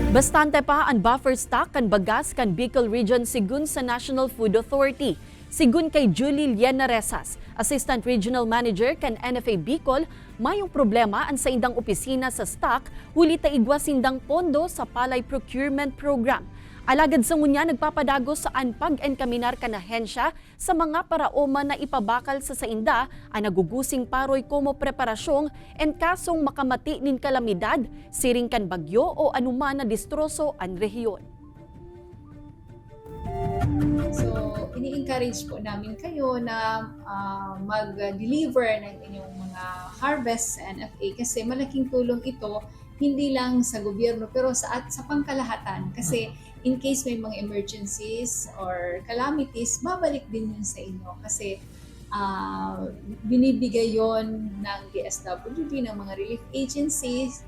Bastante pa ang buffer stock kan bagas kan Bicol Region sigun sa National Food Authority. Sigun kay Julie Liena Resas, Assistant Regional Manager kan NFA Bicol, mayong problema ang sa indang opisina sa stock, huli taigwa sindang pondo sa Palay Procurement Program. Alagad sa ngunya nagpapadagos sa pag-enkaminar kan ahensya sa mga paraoma na ipabakal sa sainda ang nagugusing paroy como preparasyong en kasong makamati nin kalamidad, siring kan bagyo o anuman na distroso ang rehiyon. So, ini-encourage po namin kayo na mag-deliver ng inyong mga harvest sa NFA kasi malaking tulong ito hindi lang sa gobyerno pero sa pangkalahatan kasi in case may mga emergencies or calamities, babalik din yun sa inyo kasi binibigay yon ng DSWD, ng mga relief agencies